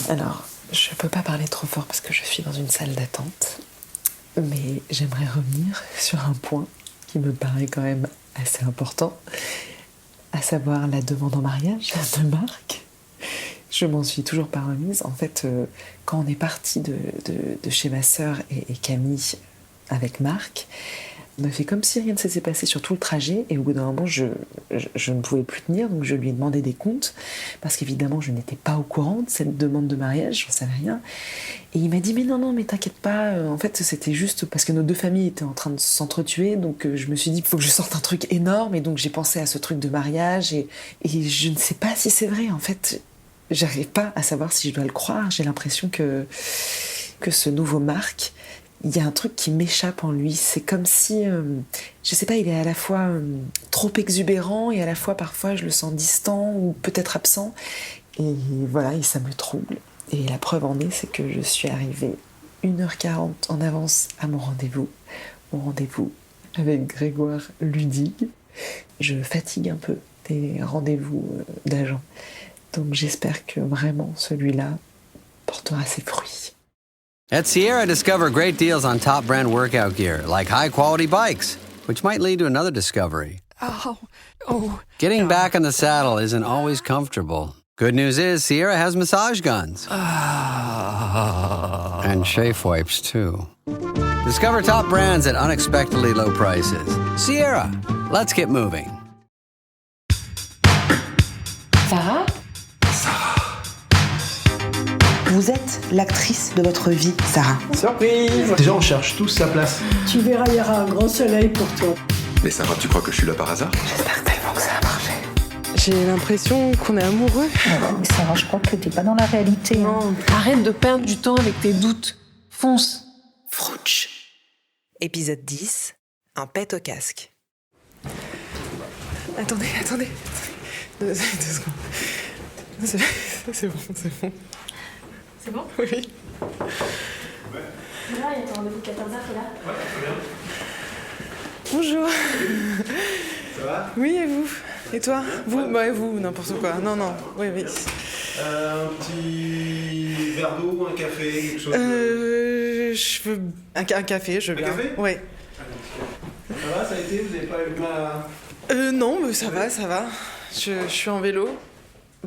Alors, je peux pas parler trop fort parce que je suis dans une salle d'attente, mais j'aimerais revenir sur un point qui me paraît quand même assez important, à savoir la demande en mariage de Marc. Je m'en suis toujours pas remise. En fait, quand on est parti de chez ma sœur et Camille avec Marc, on a fait comme si rien ne s'était passé sur tout le trajet, et au bout d'un moment, je ne pouvais plus tenir, donc je lui ai demandé des comptes, parce qu'évidemment, je n'étais pas au courant de cette demande de mariage, j'en savais rien. Et il m'a dit, mais non, mais t'inquiète pas, en fait, c'était juste parce que nos deux familles étaient en train de s'entretuer, donc je me suis dit, il faut que je sorte un truc énorme, et donc j'ai pensé à ce truc de mariage, et je ne sais pas si c'est vrai, en fait. J'arrive pas à savoir si je dois le croire. J'ai l'impression que ce nouveau Marc, il y a un truc qui m'échappe en lui. C'est comme si, je sais pas, il est à la fois trop exubérant et à la fois parfois je le sens distant ou peut-être absent. Et voilà, et ça me trouble. Et la preuve en est, c'est que je suis arrivée 1h40 en avance à mon rendez-vous avec Grégoire Ludig. Je fatigue un peu des rendez-vous d'agents. Donc j'espère que vraiment celui-là portera ses fruits. At Sierra, discover great deals on top brand workout gear, like high-quality bikes, which might lead to another discovery. Getting back on the saddle isn't always comfortable. Good news is Sierra has massage guns. And chafe wipes, too. Discover top brands at unexpectedly low prices. Sierra, let's get moving. Sarah ? Vous êtes l'actrice de votre vie, Sarah. Surprise! Déjà, on cherche tous sa place. Tu verras, il y aura un grand soleil pour toi. Mais Sarah, tu crois que je suis là par hasard? J'espère tellement que ça va marcher. J'ai l'impression qu'on est amoureux. Mais Sarah, je crois que t'es pas dans la réalité. Non, arrête de perdre du temps avec tes doutes. Fonce. Frouch. Épisode 10, un pet au casque. Attendez. 2 secondes. C'est bon. C'est bon? Oui. Là, il y a ton rendez-vous 14h, t'es là? Ouais, très bien. Bonjour. Ça va? Oui, et vous? Et toi? Vous? Bah, et vous, n'importe quoi. Non. Oui. Un petit verre d'eau, un café, quelque chose Je veux un café, je veux bien. Un café? Ouais. Ça va, ça a été? Vous avez pas eu mal à... Non, mais ça va. Je suis en vélo.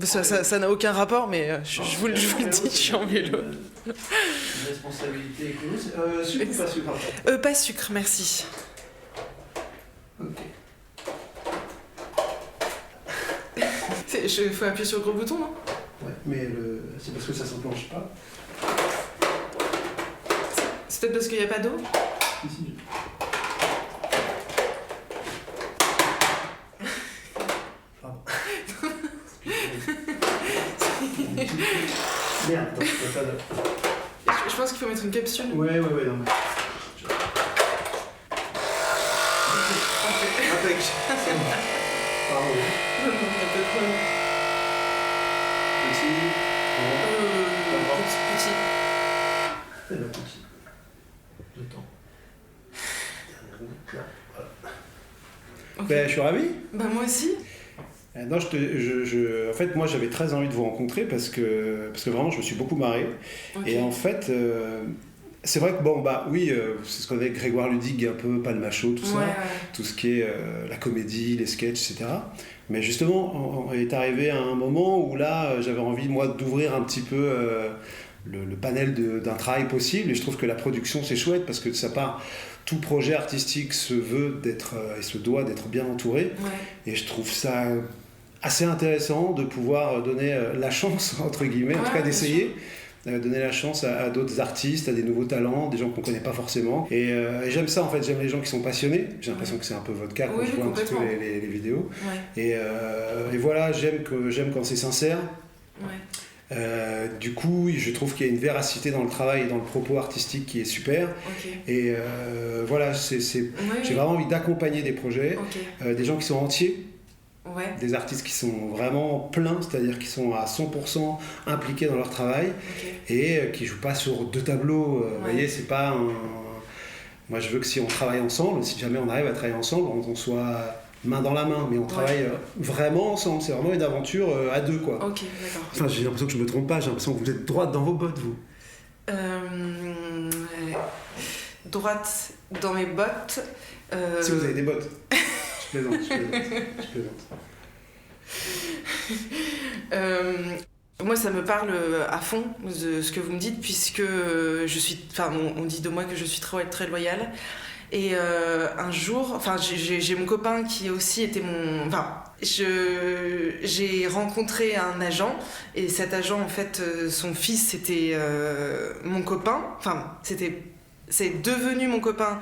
Ça n'a aucun rapport, mais je vous le dis, je suis en vélo. Une responsabilité écologique. Sucre ou pas sucre? Pas sucre, merci. Ok. Faut appuyer sur le gros bouton, non? Ouais, mais c'est parce que ça s'enclenche pas. C'est peut-être parce qu'il n'y a pas d'eau? Ici. Pardon. Merde, non, c'est pas de... Je pense qu'il faut mettre une capsule. Ouais, non mais... Impec. C'est bon. Pardon. Petit. Petit. C'est le petit. Le temps. Voilà. Ok. Ben, je suis ravi. Bah moi aussi. Non, en fait, moi, j'avais très envie de vous rencontrer parce que vraiment, je me suis beaucoup marré. Okay. Et en fait, c'est vrai que, c'est ce qu'on avait avec Grégoire Ludig, un peu Palmacho, tout ça. Ouais. Tout ce qui est la comédie, les sketchs, etc. Mais justement, on est arrivé à un moment où là, j'avais envie, moi, d'ouvrir un petit peu le panel d'un travail possible. Et je trouve que la production, c'est chouette parce que de sa part, tout projet artistique se veut d'être et se doit d'être bien entouré. Ouais. Et je trouve ça assez intéressant de pouvoir donner la chance, entre guillemets, en tout cas d'essayer, donner la chance à d'autres artistes, à des nouveaux talents, des gens qu'on ne connaît pas forcément. Et j'aime ça, en fait, j'aime les gens qui sont passionnés. J'ai l'impression que c'est un peu votre cas quand je vois un petit peu les vidéos. Ouais. Et voilà, j'aime quand c'est sincère. Ouais. Du coup, je trouve qu'il y a une véracité dans le travail et dans le propos artistique qui est super. Okay. Et voilà, j'ai vraiment envie d'accompagner des projets, des gens qui sont entiers. Ouais. Des artistes qui sont vraiment pleins, c'est-à-dire qui sont à 100% impliqués dans leur travail et qui jouent pas sur 2 tableaux. Vous voyez, c'est pas un... Moi, je veux que si on travaille ensemble, si jamais on arrive à travailler ensemble, on soit main dans la main, mais on travaille vraiment ensemble. C'est vraiment une aventure à deux, quoi. Ok, d'accord. Enfin, j'ai l'impression que je me trompe pas, j'ai l'impression que vous êtes droite dans vos bottes, vous. Droite dans mes bottes. Si vous avez des bottes. Je plaisante. Moi, ça me parle à fond de ce que vous me dites, puisque on dit de moi que je suis très, très loyale. Et un jour, j'ai mon copain qui aussi était mon... j'ai rencontré un agent, et cet agent, en fait, son fils, c'était mon copain. C'est devenu mon copain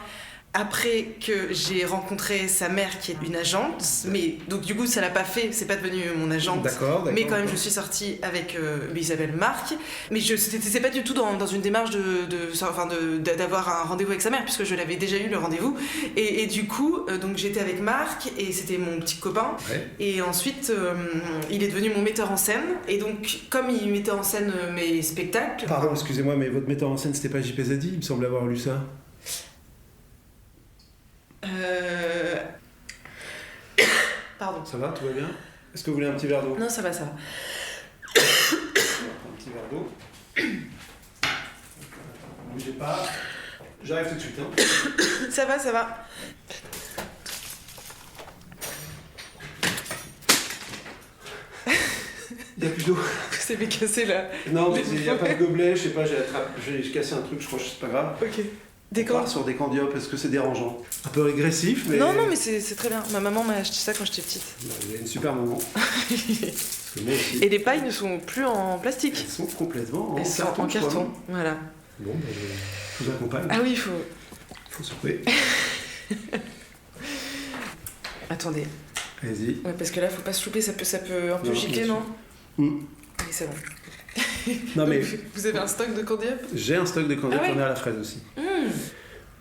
après que j'ai rencontré sa mère qui est une agente, mais donc du coup ça l'a pas fait, c'est pas devenu mon agente. D'accord. Mais quand même je suis sortie avec il s'appelle Marc, mais c'est pas du tout dans une démarche d'avoir un rendez-vous avec sa mère, puisque je l'avais déjà eu le rendez-vous, et du coup donc j'étais avec Marc et c'était mon petit copain, et ensuite il est devenu mon metteur en scène, et donc comme il mettait en scène mes spectacles. Pardon, excusez-moi, mais votre metteur en scène c'était pas JP Zadi, il me semble avoir lu ça. Pardon. Ça va, tout va bien? Est-ce que vous voulez un petit verre d'eau? Non, ça va. Un petit verre d'eau. Ne bougez pas. J'arrive tout de suite. Ça va. Il n'y a plus d'eau. C'est fait casser là. Non, mais il n'y a pas de gobelet, je sais pas, j'ai cassé un truc, je crois que c'est pas grave. Ok. On part sur des candiopes, est-ce que c'est dérangeant? Un peu régressif, mais... Non, mais c'est très bien. Ma maman m'a acheté ça quand j'étais petite. Vous avez une super maman. Parce que moi aussi. Et les pailles ne sont plus en plastique. Elles sont complètement Elles sont en carton. Voilà. Bon, je vous accompagne. Ah oui, il faut secouer. Attendez. Allez-y. Ouais, parce que là, faut pas se louper, ça peut un peu gicler, non? Oui, c'est bon. Non, mais vous avez un stock de candiopes? J'ai un stock de candiopes, j'en ai à la fraise aussi.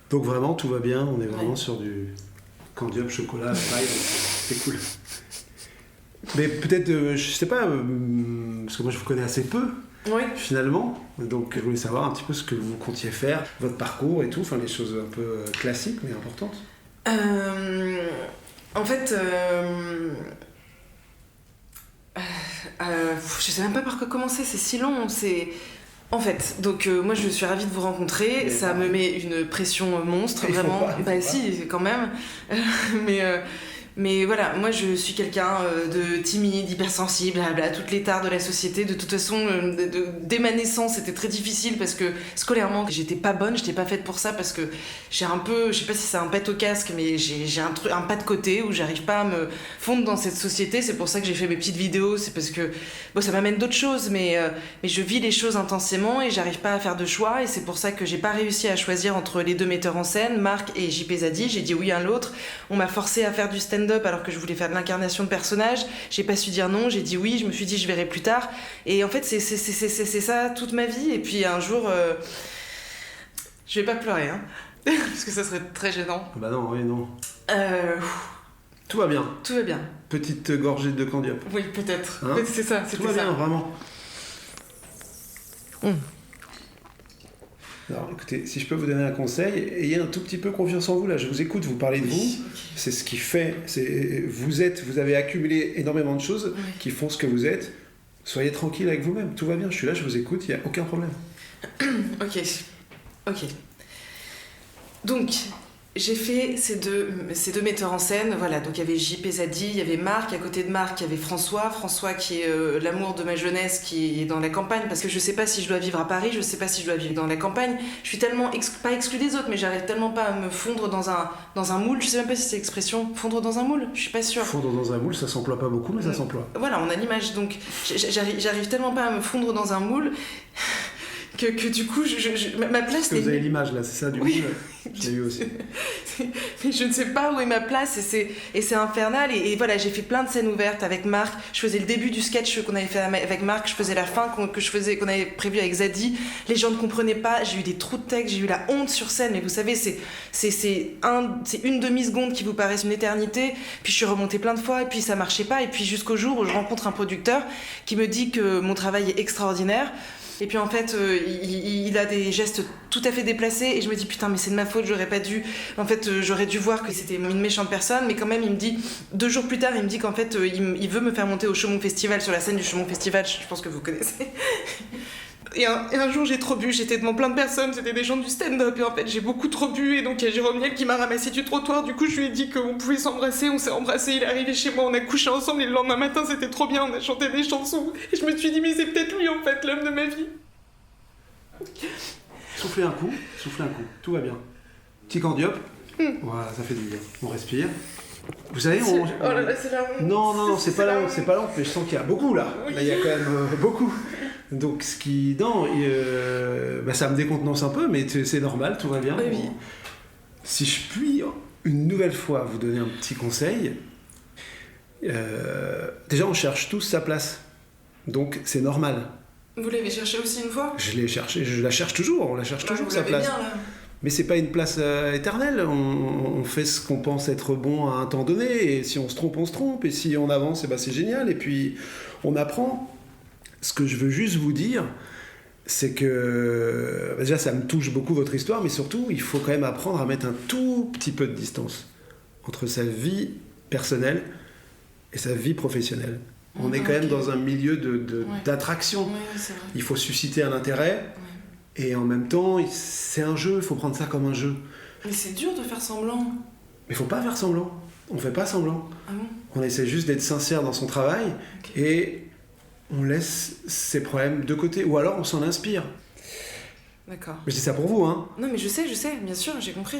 Donc vraiment, tout va bien, on est vraiment sur du candiope, chocolat, à la paille, c'est cool. Mais peut-être, je sais pas, parce que moi je vous connais assez peu, finalement, donc je voulais savoir un petit peu ce que vous comptiez faire, votre parcours et tout, enfin les choses un peu classiques mais importantes. En fait... je sais même pas par quoi commencer, c'est si long, En fait, donc moi je suis ravie de vous rencontrer, ça me met une pression monstre, vraiment. Si, quand même. Mais voilà, moi je suis quelqu'un de timide, hypersensible, à toutes les tares de la société. De toute façon, dès ma naissance, c'était très difficile parce que scolairement, j'étais pas bonne, j'étais pas faite pour ça parce que j'ai un peu, je sais pas si c'est un pet au casque, mais j'ai un pas de côté où j'arrive pas à me fondre dans cette société. C'est pour ça que j'ai fait mes petites vidéos, c'est parce que bon, ça m'amène d'autres choses, mais je vis les choses intensément et j'arrive pas à faire de choix. Et c'est pour ça que j'ai pas réussi à choisir entre les deux metteurs en scène, Marc et JP Zadi. J'ai dit oui à l'autre. On m'a forcé à faire du stand-up alors que je voulais faire de l'incarnation de personnage. J'ai pas su dire non, j'ai dit oui, je me suis dit je verrai plus tard. Et en fait, c'est ça toute ma vie. Et puis un jour, je vais pas pleurer, hein, parce que ça serait très gênant. Bah non, oui, non. Tout va bien. Tout va bien. Petite gorgée de candiope. Oui, peut-être. Hein? C'est ça, c'était ça. Tout va bien, vraiment. Alors écoutez, si je peux vous donner un conseil, ayez un tout petit peu confiance en vous, là, je vous écoute, vous parlez de vous, c'est ce qui fait, vous avez accumulé énormément de choses qui font ce que vous êtes, soyez tranquille avec vous-même, tout va bien, je suis là, je vous écoute, il n'y a aucun problème. Ok. Donc, j'ai fait ces deux metteurs en scène, voilà, donc il y avait JP Zadi, il y avait Marc, à côté de Marc, il y avait François qui est l'amour de ma jeunesse, qui est dans la campagne, parce que je sais pas si je dois vivre à Paris, je sais pas si je dois vivre dans la campagne, je suis tellement, pas exclue des autres, mais j'arrive tellement pas à me fondre dans un moule, je sais même pas si c'est l'expression, fondre dans un moule, je suis pas sûre. Fondre dans un moule, ça s'emploie pas beaucoup, mais ça s'emploie. Voilà, on a l'image, donc j'arrive tellement pas à me fondre dans un moule, que du coup, ma place... Parce que vous avez l'image là, c'est ça du moule. Je l'ai eu aussi. Mais je ne sais pas où est ma place et c'est infernal. Et voilà, j'ai fait plein de scènes ouvertes avec Marc. Je faisais le début du sketch qu'on avait fait avec Marc. Je faisais la fin qu'on avait prévu avec Zadi. Les gens ne comprenaient pas. J'ai eu des trous de texte. J'ai eu la honte sur scène. Mais vous savez, c'est une demi-seconde qui vous paraissent une éternité. Puis je suis remontée plein de fois et puis ça marchait pas. Et puis jusqu'au jour où je rencontre un producteur qui me dit que mon travail est extraordinaire. Et puis en fait, il a des gestes tout à fait déplacés et je me dis putain mais c'est de ma faute, j'aurais pas dû. En fait, j'aurais dû voir que c'était une méchante personne, mais quand même, il me dit, 2 jours plus tard, il me dit qu'en fait, il veut me faire monter au Chaumont Festival, sur la scène du Chaumont Festival, je pense que vous connaissez. Et un jour, j'ai trop bu, j'étais devant plein de personnes, c'était des gens du stand-up, et en fait, j'ai beaucoup trop bu, et donc il y a Jérôme Niel qui m'a ramassé du trottoir, du coup, je lui ai dit qu'on pouvait s'embrasser, on s'est embrassés, il est arrivé chez moi, on a couché ensemble, et le lendemain matin, c'était trop bien, on a chanté des chansons, et je me suis dit, mais c'est peut-être lui, en fait, l'homme de ma vie. Soufflez un coup, tout va bien. Petit candiope, voilà, ça fait du bien. On respire. Vous savez, Oh là là, c'est la honte. Non, c'est pas la honte, mais je sens qu'il y a beaucoup là. Oui. Là, il y a quand même beaucoup. Donc, ça me décontenance un peu, mais c'est normal, tout va bien. Oui. Si je puis, une nouvelle fois, vous donner un petit conseil, déjà, on cherche tous sa place. Donc, c'est normal. Vous l'avez cherché aussi une fois ? Je l'ai cherché, je la cherche toujours, on la cherche toujours, vous sa l'avez place. bien, là. Mais c'est pas une place éternelle, on fait ce qu'on pense être bon à un temps donné, et si on se trompe, on se trompe, et si on avance, c'est génial, et puis on apprend. Ce que je veux juste vous dire, c'est que, déjà ça me touche beaucoup votre histoire, mais surtout, il faut quand même apprendre à mettre un tout petit peu de distance entre sa vie personnelle et sa vie professionnelle. On est quand même dans un milieu d'attraction. Oui, c'est vrai. Il faut susciter un intérêt. Et en même temps, c'est un jeu, il faut prendre ça comme un jeu. Mais c'est dur de faire semblant. Mais il faut pas faire semblant. On fait pas semblant. Ah bon ? On essaie juste d'être sincère dans son travail et on laisse ses problèmes de côté. Ou alors on s'en inspire. D'accord. Mais je dis ça pour vous, hein. Non mais je sais, bien sûr, j'ai compris.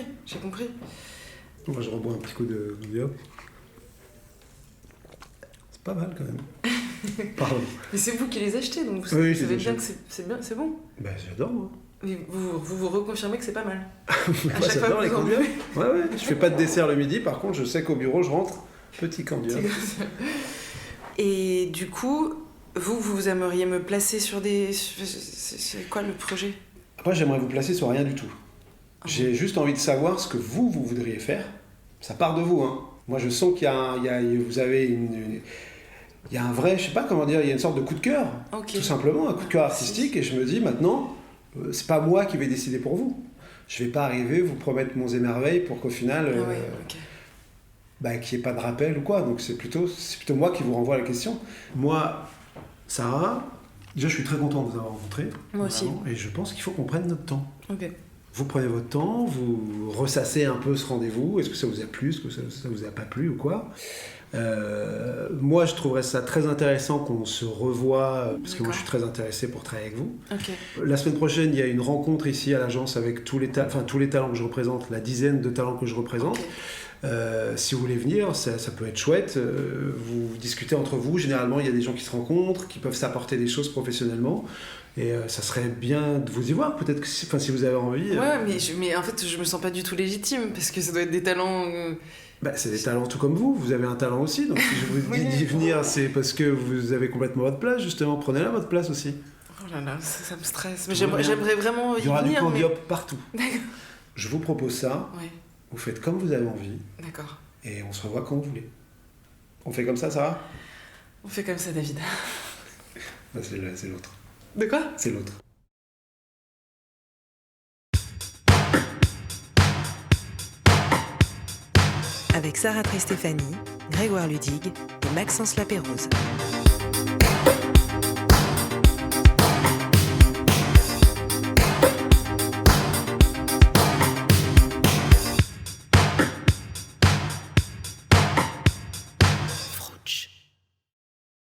Moi je rebois un petit coup de diop. C'est pas mal quand même. Pardon. Mais c'est vous qui les achetez, donc vous Oui, savez bien que j'achète. c'est bien, c'est bon. Ben j'adore moi. Mais vous reconfirmez que c'est pas mal. Moi j'adore les candiopes. Ouais. Je fais pas de dessert le midi, par contre je sais qu'au bureau je rentre, petit candiope. Et du coup, vous aimeriez me placer sur des... C'est quoi le projet ? Après j'aimerais vous placer sur rien du tout. J'ai juste envie de savoir ce que vous voudriez faire. Ça part de vous, hein. Moi je sens qu'il y a vous avez il y a un vrai, je sais pas comment dire, il y a une sorte de coup de cœur, tout simplement, un coup de cœur artistique, et je me dis maintenant, c'est pas moi qui vais décider pour vous. Je vais pas arriver, vous promettre monts et merveilles pour qu'au final, qu'il n'y ait pas de rappel ou quoi. Donc c'est plutôt moi qui vous renvoie la question. Moi, Sarah, déjà je suis très content de vous avoir rencontré. Moi aussi. Et je pense qu'il faut qu'on prenne notre temps. Ok. Vous prenez votre temps, vous ressassez un peu ce rendez-vous. Est-ce que ça vous a plu, est-ce que ça vous a pas plu ou quoi? Moi, je trouverais ça très intéressant qu'on se revoie, parce que moi, je suis très intéressé pour travailler avec vous. Okay. La semaine prochaine, il y a une rencontre ici à l'agence avec tous les talents que je représente, la dizaine de talents que je représente. Okay. Si vous voulez venir, ça peut être chouette. Vous discutez entre vous. Généralement, il y a des gens qui se rencontrent, qui peuvent s'apporter des choses professionnellement. Et ça serait bien de vous y voir, peut-être que si vous avez envie. Ouais, mais en fait, je me sens pas du tout légitime, parce que ça doit être des talents... c'est des talents tout comme vous. Vous avez un talent aussi. Donc si je vous dis d'y venir, c'est parce que vous avez complètement votre place, justement. Prenez-la votre place aussi. Oh là là, ça me stresse. Mais j'aimerais vraiment y venir. Il y aura du candiope partout. D'accord. Je vous propose ça. Ouais. Vous faites comme vous avez envie. D'accord. Et on se revoit quand vous voulez. On fait comme ça, Sarah ? On fait comme ça, David. C'est l'autre. De quoi ? C'est l'autre. Avec Sarah Tristéphanie, Grégoire Ludig et Maxence Lapérouse.